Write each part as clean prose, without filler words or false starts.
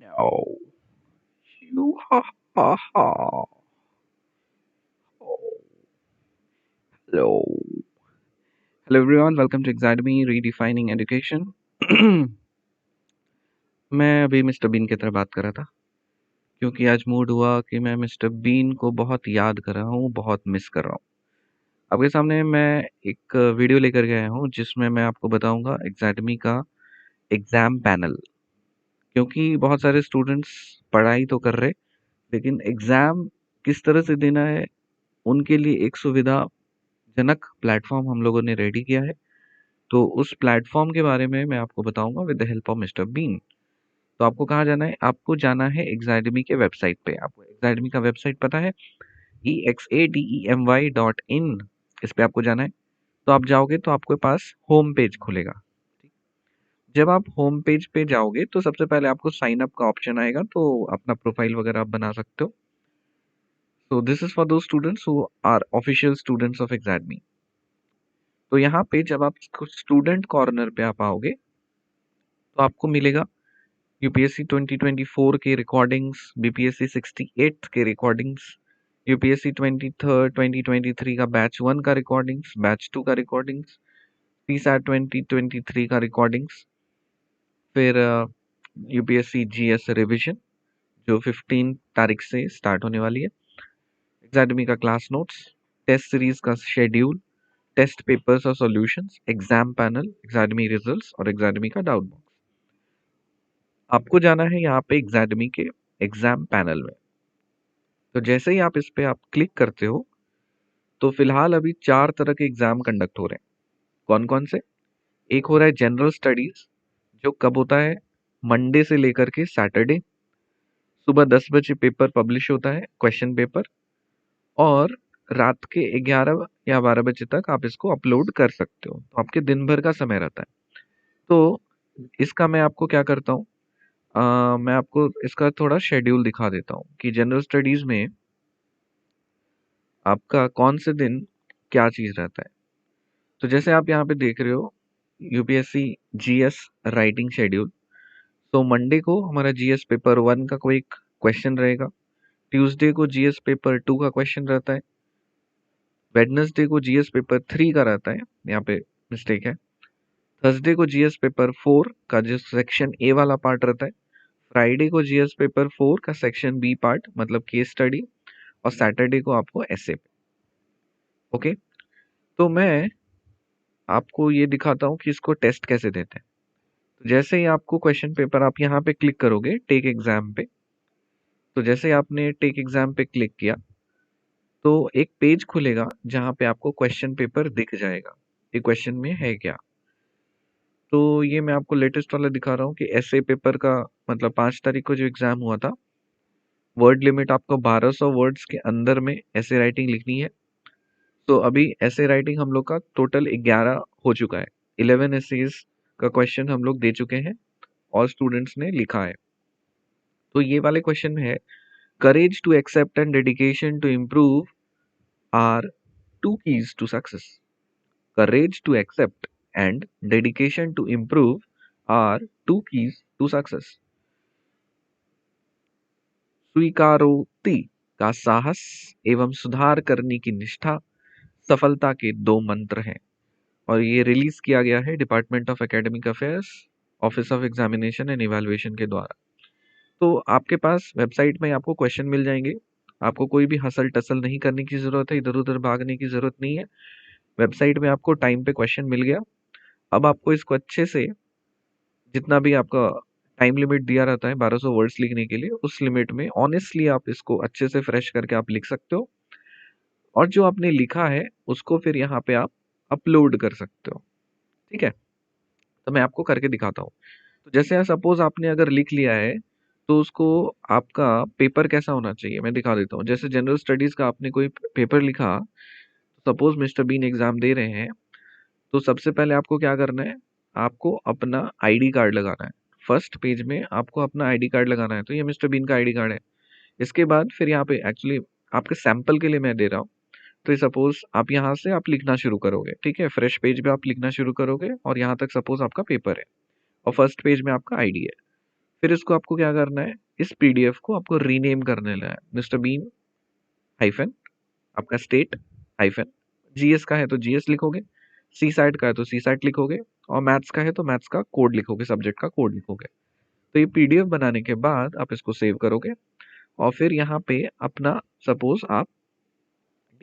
Oh, you ha ha ha. Oh, hello. Hello everyone, welcome to Academy Redefining Education. मैं अभी mister been की तरह बात कर रहा था क्योंकि आज मूड हुआ कि मैं मिस्टर बीन को बहुत याद कर रहा हूँ, बहुत मिस कर रहा हूँ। आपके सामने मैं एक वीडियो लेकर गया हूँ जिसमें मैं आपको बताऊंगा एकेडमी का एग्जाम पैनल। क्योंकि बहुत सारे स्टूडेंट्स पढ़ाई तो कर रहे लेकिन एग्जाम किस तरह से देना है उनके लिए एक सुविधाजनक प्लेटफॉर्म हम लोगों ने रेडी किया है। तो उस प्लेटफॉर्म के बारे में मैं आपको बताऊंगा with the help of mister Bean. तो आपको कहाँ जाना है? आपको जाना है एग्जाडमी के वेबसाइट पे। आपको एग्जाडमी का वेबसाइट पता है? exademy.in। इस पे आपको जाना है। तो आप जाओगे तो आपके पास होम पेज खुलेगा। जब आप होम पेज पे जाओगे तो सबसे पहले आपको साइन अप का ऑप्शन आएगा, तो अपना प्रोफाइल वगैरह आप बना सकते हो। So this is for the students who are official students of academy. तो यहाँ पे जब आप स्टूडेंट कॉर्नर पे आप आओगे तो आपको मिलेगा यूपीएससी 2024 के रिकॉर्डिंग्स, बीपीएससी 68 के रिकॉर्डिंग्स, यूपीएससी 2023 का बैच 1 का रिकॉर्डिंग्स, बैच 2 का रिकॉर्डिंग्स, सीसैट 2023 का रिकॉर्डिंग्स, फिर यूपीएससी जीएस रिवीजन जो 15 तारीख से स्टार्ट होने वाली है, एकेडमी का क्लास नोट्स, टेस्ट सीरीज का शेड्यूल, टेस्ट पेपर्स और solutions, exam panel, academy results और एकेडमी का डाउट बॉक्स। आपको जाना है यहाँ पे एकेडमी के एग्जाम पैनल में। तो जैसे ही आप इस पे आप क्लिक करते हो तो फिलहाल अभी 4 तरह के एग्जाम कंडक्ट हो रहे हैं। कौन कौन से? एक हो रहा है जनरल स्टडीज, जो कब होता है? मंडे से लेकर के सैटरडे सुबह 10 बजे पेपर पब्लिश होता है, क्वेश्चन पेपर, और रात के 11 या 12 बजे तक आप इसको अपलोड कर सकते हो। तो आपके दिन भर का समय रहता है। तो इसका मैं आपको क्या करता हूँ, मैं आपको इसका थोड़ा शेड्यूल दिखा देता हूँ कि जनरल स्टडीज में आपका कौन से दिन क्या चीज रहता है। तो जैसे आप यहाँ पे देख रहे हो यूपीएससी जीएस राइटिंग शेड्यूल। तो मंडे को हमारा जीएस पेपर 1 का कोई क्वेश्चन रहेगा, ट्यूसडे को जीएस पेपर 2 का क्वेश्चन रहता है, वेडनेसडे को जीएस पेपर 3 का रहता है, यहाँ पे मिस्टेक है, थर्सडे को जीएस पेपर 4 का जो सेक्शन ए वाला पार्ट रहता है, फ्राइडे को जीएस पेपर 4 का सेक्शन बी पार्ट मतलब केस स्टडी, और सैटरडे को आपको एसए। ओके, तो मैं आपको ये दिखाता हूँ कि इसको टेस्ट कैसे देते हैं। तो जैसे ही आपको क्वेश्चन पेपर आप यहाँ पे क्लिक करोगे टेक एग्जाम पे, तो जैसे ही आपने टेक एग्जाम पे क्लिक किया तो एक पेज खुलेगा जहाँ पे आपको क्वेश्चन पेपर दिख जाएगा ये क्वेश्चन में है क्या। तो ये मैं आपको लेटेस्ट वाला दिखा रहा हूँ कि एसए पेपर का मतलब 5 तारीख को जो एग्जाम हुआ था, वर्ड लिमिट आपको 1200 वर्ड्स के अंदर में ऐसे राइटिंग लिखनी है। तो अभी ऐसे राइटिंग हम लोग का टोटल 11 हो चुका है। 11 एसेज का क्वेश्चन हम लोग दे चुके हैं और स्टूडेंट्स ने लिखा है। तो ये वाले क्वेश्चन में है, courage to accept and dedication to improve are two keys to success. Courage to accept and dedication to improve are two keys to success. स्वीकारोक्ति का साहस एवं सुधार करने की निष्ठा सफलता के 2 मंत्र हैं। और ये रिलीज किया गया है department of academic affairs, office of examination and evaluation के द्वारा। तो आपके पास वेबसाइट में आपको क्वेश्चन मिल जाएंगे। आपको कोई भी हसल टसल नहीं करने की जरूरत है, इधर उधर भागने की जरूरत नहीं है। वेबसाइट में आपको टाइम पे क्वेश्चन मिल गया। अब आपको इसको अच्छे से, जितना भी आपका टाइम लिमिट दिया रहता है 1200 वर्ड्स लिखने के लिए, उस लिमिट में ऑनेस्टली आप इसको अच्छे से फ्रेश करके आप लिख सकते हो। और जो आपने लिखा है उसको फिर यहाँ पे आप अपलोड कर सकते हो। ठीक है, तो मैं आपको करके दिखाता हूँ। तो जैसे सपोज आपने अगर लिख लिया है तो उसको आपका पेपर कैसा होना चाहिए मैं दिखा देता हूँ। जैसे जनरल स्टडीज का आपने कोई पेपर लिखा, सपोज मिस्टर बीन एग्जाम दे रहे हैं, तो सबसे पहले आपको क्या करना है, आपको अपना आईडी कार्ड लगाना है। फर्स्ट पेज में आपको अपना आईडी कार्ड लगाना है। तो ये मिस्टर बीन का आईडी कार्ड है। इसके बाद फिर यहाँ पे एक्चुअली आपके सैंपल के लिए मैं दे रहा हूँ। तो सपोज आप यहाँ से आप लिखना शुरू करोगे, ठीक है, फ्रेश पेज पे आप लिखना शुरू करोगे और यहाँ तक सपोज आपका पेपर है और फर्स्ट पेज में आपका आईडी है। फिर इसको आपको क्या करना है, इस पीडीएफ को आपको रीनेम कर देना है, मिस्टर बीन हाइफन आपका स्टेट हाइफन, जीएस का है तो जीएस लिखोगे, सी साइट का है तो सी साइट लिखोगे, और मैथ्स का है तो मैथ्स का कोड लिखोगे, सब्जेक्ट का कोड लिखोगे। तो ये पीडीएफ बनाने के बाद आप इसको सेव करोगे, और फिर यहाँ पे अपना सपोज आप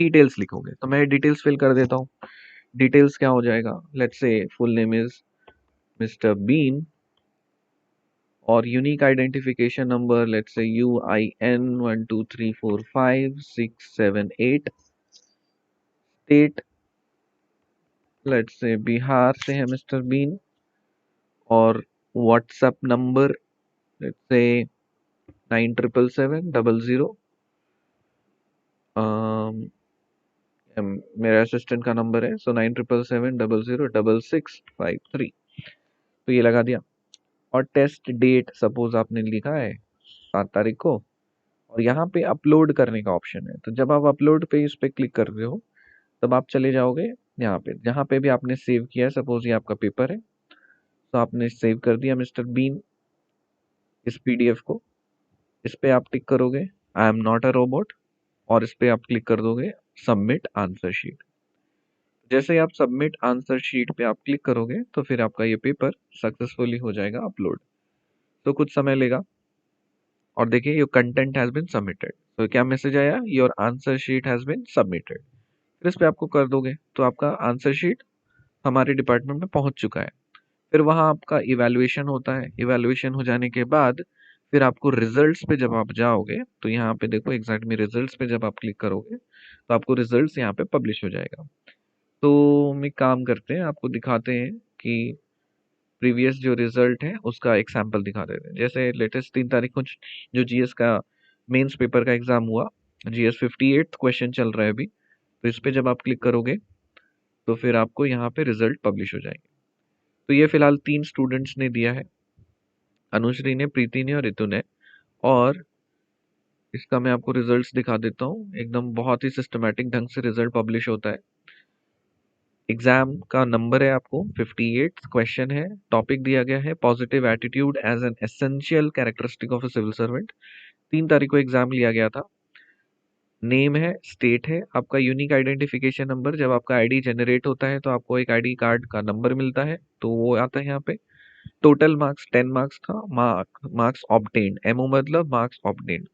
डिटेल्स लिखोगे, तो मैं डिटेल्स फिल कर देता हूँ। डिटेल्स क्या हो जाएगा, let's say full name is Mister Bean, और unique identification number let's say UIN 1234567 8, state let's say Bihar से है मिस्टर बीन, और व्हाट्सएप नंबर लेट्स से 977700, मेरे असिस्टेंट का नंबर है, सो 9777006653, तो ये लगा दिया। और टेस्ट डेट सपोज आपने लिखा है 7 तारीख को, और यहाँ पे अपलोड करने का ऑप्शन है, तो जब आप अपलोड पे इस पे क्लिक कर रहे हो तब आप चले जाओगे यहाँ पे, जहाँ पे भी आपने सेव किया है, सपोज ये आपका पेपर है, तो आपने सेव कर दिया मिस्टर बीन इस पीडीएफ को, इस पे आप टिक करोगे I am not a robot, और इस पे आप क्लिक कर दोगे सबमिट आंसर शीट। जैसे ही आप सबमिट आंसर शीट पे आप क्लिक करोगे तो फिर आपका ये पेपर सक्सेसफुली हो जाएगा अपलोड। तो कुछ समय लेगा, और देखिए your content has been submitted, तो क्या मैसेज आया, your answer sheet has been submitted. फिर इस पे आपको कर दोगे तो आपका आंसर शीट हमारे डिपार्टमेंट में पहुंच चुका है। फिर वहाँ आपका इवैल्यूएशन होता है, इवैल्यूएशन हो जाने के बाद फिर आपको रिजल्ट्स पे जब आप जाओगे तो यहाँ पे देखो एग्जैक्ट में रिजल्ट्स पे जब आप क्लिक करोगे तो आपको रिजल्ट्स यहाँ पे पब्लिश हो जाएगा। तो हम एक काम करते हैं, आपको दिखाते हैं कि प्रीवियस जो रिजल्ट है उसका एक सैंपल दिखा देते हैं। जैसे लेटेस्ट 3 तारीख को जो जीएस का मेंस पेपर का एग्जाम हुआ, जीएस 58 क्वेश्चन चल रहा है अभी, तो इस पे जब आप क्लिक करोगे तो फिर आपको यहाँ पे रिजल्ट पब्लिश हो जाएंगे। तो ये फिलहाल 3 स्टूडेंट्स ने दिया है, अनुश्री ने, प्रीति ने और रितु ने। और इसका मैं आपको रिजल्ट्स दिखा देता हूँ, एकदम बहुत ही सिस्टमेटिक ढंग से रिजल्ट पब्लिश होता है। एग्जाम का नंबर है आपको 58, क्वेश्चन है, टॉपिक दिया गया है positive attitude as an essential characteristic of a civil servant. 3 तारीख को एग्जाम लिया गया था। नेम है, स्टेट है, आपका यूनिक आइडेंटिफिकेशन नंबर, जब आपका आईडी जनरेट होता है तो आपको एक आईडी कार्ड का नंबर मिलता है, तो वो आता है यहाँ पे। टोटल मार्क्स 10 मार्क्स का, मार्क्स ऑब्टेन्ड, एमओ मतलब मार्क्स ऑब्टेन्ड,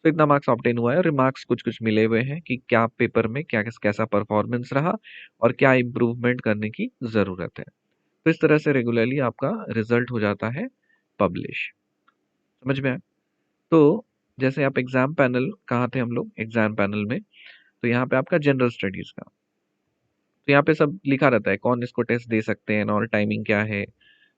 तो इतना मार्क्स ऑब्टेन हुआ है। और रिमार्क्स कुछ कुछ मिले हुए हैं कि क्या पेपर में क्या कैसा परफॉर्मेंस रहा और क्या इम्प्रूवमेंट करने की जरूरत है। तो इस तरह से रेगुलरली आपका रिजल्ट हो जाता है पब्लिश। समझ में आया? तो जैसे आप एग्जाम पैनल, कहाँ थे हम लोग एग्जाम पैनल में, तो यहाँ पे आपका जनरल स्टडीज का, तो यहाँ पे सब लिखा रहता है कौन इसको टेस्ट दे सकते हैं और टाइमिंग क्या है।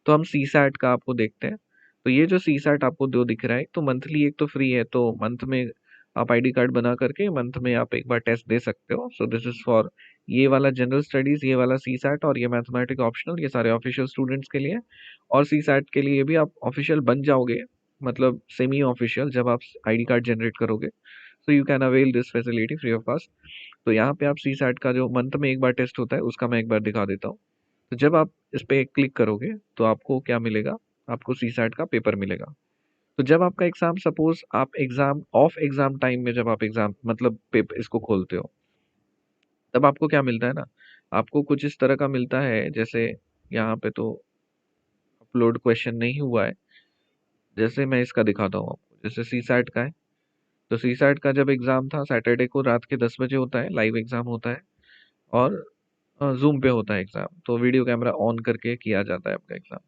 तो हम सी सैट का आपको देखते हैं। तो ये जो सी सैट आपको दो दिख रहा है, एक तो मंथली एक तो फ्री है, तो मंथ में आप आईडी कार्ड बना करके मंथ में आप एक बार टेस्ट दे सकते हो। सो दिस इज फॉर ये वाला जनरल स्टडीज, ये वाला सी सैट, और ये मैथमेटिक्स ऑप्शनल, ये सारे ऑफिशियल स्टूडेंट्स के लिए। और सी सैट के लिए भी आप ऑफिशियल बन जाओगे, मतलब सेमी ऑफिशियल, जब आप आईडी कार्ड जनरेट करोगे। So you can avail this facility free of cost. तो यहाँ पे आप सी सैट का जो मंथ में एक बार टेस्ट होता है उसका मैं एक बार दिखा देता हूँ। तो जब आप इस पे क्लिक करोगे तो आपको क्या मिलेगा, आपको सी सैट का पेपर मिलेगा। तो जब आपका एग्जाम, सपोज आप एग्जाम ऑफ एग्जाम टाइम में जब आप एग्जाम मतलब पेपर इसको खोलते हो, तब आपको क्या मिलता है ना, आपको कुछ इस तरह का मिलता है। जैसे यहाँ पे तो अपलोड क्वेश्चन नहीं हुआ है, जैसे मैं इसका दिखाता हूँ आपको, जैसे सी सैट का है। तो सी सैट का जब एग्जाम था सैटरडे को रात के 10 बजे होता है, लाइव एग्जाम होता है, और जूम पे होता है एग्जाम, तो वीडियो कैमरा ऑन करके किया जाता है आपका एग्जाम।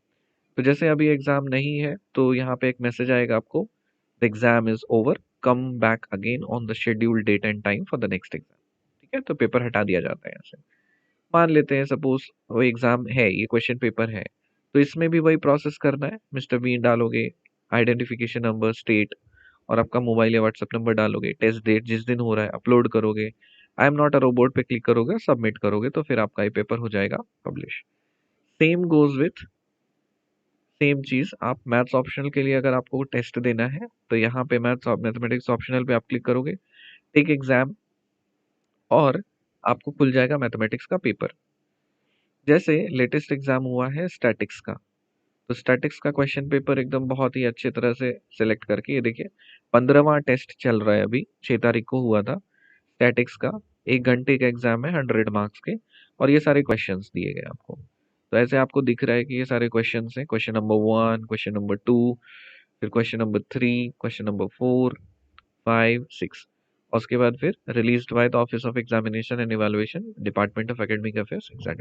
तो जैसे अभी एग्जाम नहीं है तो यहाँ पे एक मैसेज आएगा आपको, the exam is over, come back again on the scheduled date and time for the next exam. ठीक है, तो पेपर हटा दिया जाता है यहाँ से। मान लेते हैं सपोज वो एग्जाम है, ये क्वेश्चन पेपर है, तो इसमें भी वही प्रोसेस करना है, मिस्टर बीन डालोगे, आइडेंटिफिकेशन नंबर, स्टेट, और आपका मोबाइल या व्हाट्सएप नंबर डालोगे, टेस्ट डेट जिस दिन हो रहा है अपलोड करोगे, I am not a robot पे क्लिक करोगे, सबमिट करोगे, तो फिर आपका ये पेपर हो जाएगा publish. Same goes with, same चीज आप मैथ्स ऑप्शनल के लिए अगर आपको टेस्ट देना है तो यहाँ पे मैथ्स मैथमेटिक्स ऑप्शनल पे आप क्लिक करोगे, टेक एग्जाम, और आपको खुल जाएगा मैथमेटिक्स का पेपर। जैसे लेटेस्ट एग्जाम हुआ है स्टैटिक्स का, तो स्टैटिक्स का क्वेश्चन पेपर एकदम बहुत ही अच्छे तरह से सिलेक्ट करके, ये देखिए 15वां टेस्ट चल रहा है अभी, 6 तारीख को हुआ था स्टैटिक्स का। 1 घंटे का एग्जाम है 100 मार्क्स के, और ये सारे क्वेश्चंस दिए गए आपको। तो ऐसे आपको दिख रहा है कि ये सारे क्वेश्चंस हैं, क्वेश्चन नंबर 1, क्वेश्चन नंबर 2, फिर क्वेश्चन नंबर 3, क्वेश्चन नंबर 4, 5, 6, और उसके बाद फिर released by the office of examination and evaluation, department of academic affairs exam.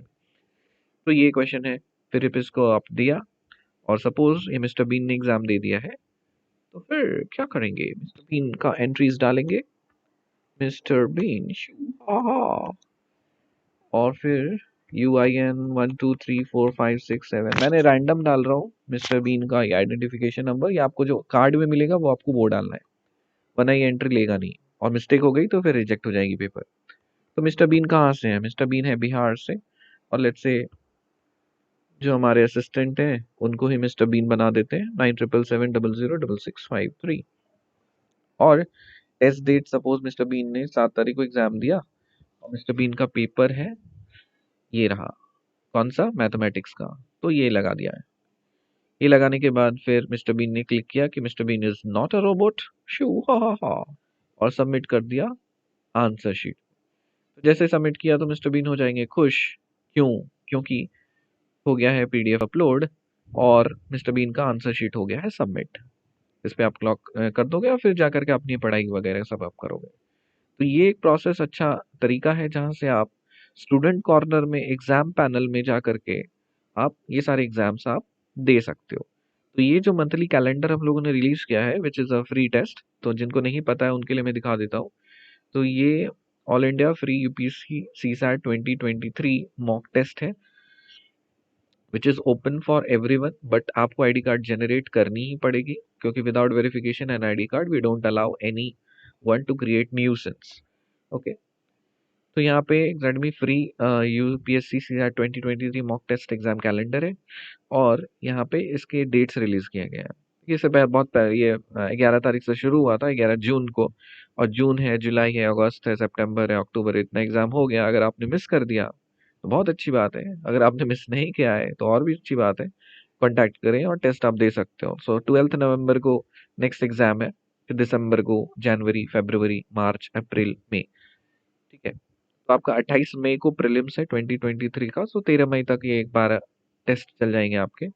तो ये क्वेश्चन है। फिर if इसको आप दिया, और सपोज ये मिस्टर बीन ने एग्जाम दे दिया है, तो फिर क्या करेंगे, मिस्टर बीन का एंट्रीज डालेंगे, मिस्टर बीन, और फिर UIN 1 2 3 4 5 6 7, मैंने रैंडम डाल रहा हूँ मिस्टर बीन का आइडेंटिफिकेशन नंबर, या आपको जो कार्ड में मिलेगा वो आपको वो डालना है, वरना ये एंट्री लेगा नहीं, और मिस्टेक हो गई तो फिर रिजेक्ट हो जाएगी पेपर। तो मिस्टर बीन कहाँ से है, मिस्टर बीन है बिहार से, और लेट्स से जो हमारे असिस्टेंट हैं उनको ही मिस्टर बीन बना देते हैं, 9777006653। और test date, suppose mister Bean ने 7 तारीख को एग्जाम दिया, और मिस्टर बीन का पेपर है ये रहा, कौन सा, मैथमेटिक्स का, तो ये लगा दिया है। ये लगाने के बाद फिर मिस्टर बीन ने क्लिक किया कि Mister Bean is not a robot, शू हा हा हा, और सबमिट कर दिया आंसर शीट। तो जैसे सबमिट किया तो मिस्टर बीन हो जाएंगे खुश, क्यों, क्योंकि हो गया है PDF अपलोड, और मिस्टर बीन का आंसर शीट हो गया है सबमिट। इस पे आप क्लॉक कर दोगे, और फिर जाकर के अपनी पढ़ाई वगैरह सब आप करोगे। तो ये एक प्रोसेस, अच्छा तरीका है जहाँ से आप स्टूडेंट कॉर्नर में एग्जाम पैनल में जा करके आप ये सारे एग्जाम्स आप दे सकते हो। तो ये जो मंथली कैलेंडर हम लोगों ने रिलीज किया है which is a free test, तो जिनको नहीं पता है उनके लिए मैं दिखा देता हूँ। तो ये all India free UPSC CSAT 2023 mock test है, which is open for everyone, but आपको आईडी कार्ड जनरेट करनी ही पड़ेगी, क्योंकि without verification and ID card we don't allow anyone to create nuisance. Okay, तो यहाँ पे exactly free UPSC CSAT 2023 mock test exam calendar है, और यहाँ पे इसके डेट्स रिलीज किए गए हैं। ये सब बहुत पहले, ये 11 तारीख से शुरू हुआ था, 11 जून को, और जून है, जुलाई है, अगस्त है, सितंबर है, अक्टूबर है, इतना एग्जाम हो गया। अगर आपने मिस कर दिया तो बहुत अच्छी बात है, अगर आपने मिस नहीं किया है तो और भी अच्छी बात है, कॉन्टैक्ट करें और टेस्ट आप दे सकते हो। सो 12 नवंबर को नेक्स्ट एग्जाम है, फिर दिसंबर को, जनवरी, फरवरी, मार्च, अप्रैल, मई, ठीक है। तो आपका 28 मई को प्रीलिम्स है 2023 का, सो 13 मई तक ये एक बार टेस्ट चल जाएंगे आपके।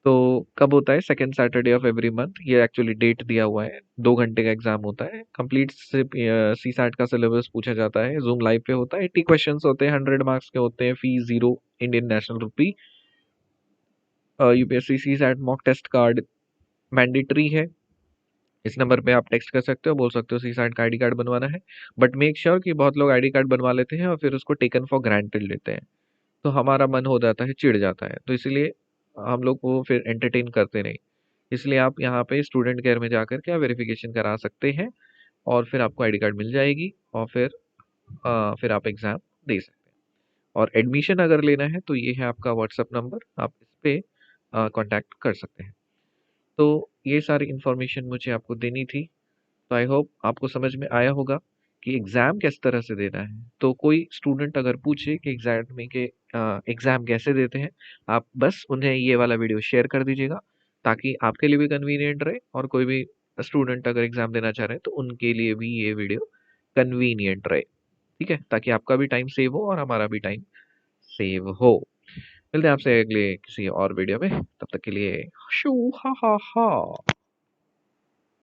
तो कब होता है, second Saturday of every month, ये एक्चुअली डेट दिया हुआ है। 2 घंटे का एग्जाम होता है, कंप्लीट CSAT का सिलेबस पूछा जाता है, जूम लाइव पे होता है, 80 क्वेश्चंस होते हैं, 100 मार्क्स के होते हैं, fees 0 Indian national rupee. UPSC CSAT mock test card mandatory है, इस नंबर पे आप टेक्स्ट कर सकते हो, बोल सकते हो CSAT का आईडी कार्ड बनवाना है, बट मेक श्योर कि बहुत लोग आईडी कार्ड बनवा लेते हैं और फिर उसको टेकन फॉर ग्रांटेड लेते हैं, तो हमारा मन हो जाता है, चिढ़ जाता है, तो इसलिए हम लोग को फिर एंटरटेन करते नहीं। इसलिए आप यहाँ पे स्टूडेंट केयर में जाकर के आप वेरिफिकेशन करा सकते हैं, और फिर आपको आईडी कार्ड मिल जाएगी, और फिर आप एग्ज़ाम दे सकते हैं। और एडमिशन अगर लेना है तो ये है आपका व्हाट्सअप नंबर, आप इस पे कॉन्टैक्ट कर सकते हैं। तो ये सारी इन्फॉर्मेशन मुझे आपको देनी थी। तो आई होप आपको समझ में आया होगा कि एग्ज़ाम किस तरह से देना है। तो कोई स्टूडेंट अगर पूछे कि एग्ज़ाम में के एग्ज़ाम कैसे देते हैं, आप बस उन्हें ये वाला वीडियो शेयर कर दीजिएगा, ताकि आपके लिए भी कन्वीनियंट रहे, और कोई भी स्टूडेंट अगर एग्ज़ाम देना चाह रहे हैं तो उनके लिए भी ये वीडियो कन्वीनियंट रहे, ठीक है? ताकि आपका भी टाइम सेव हो और हमारा भी टाइम सेव हो। मिलते हैं आपसे अगले किसी और वीडियो में, तब तक के लिए शू हा हा हा।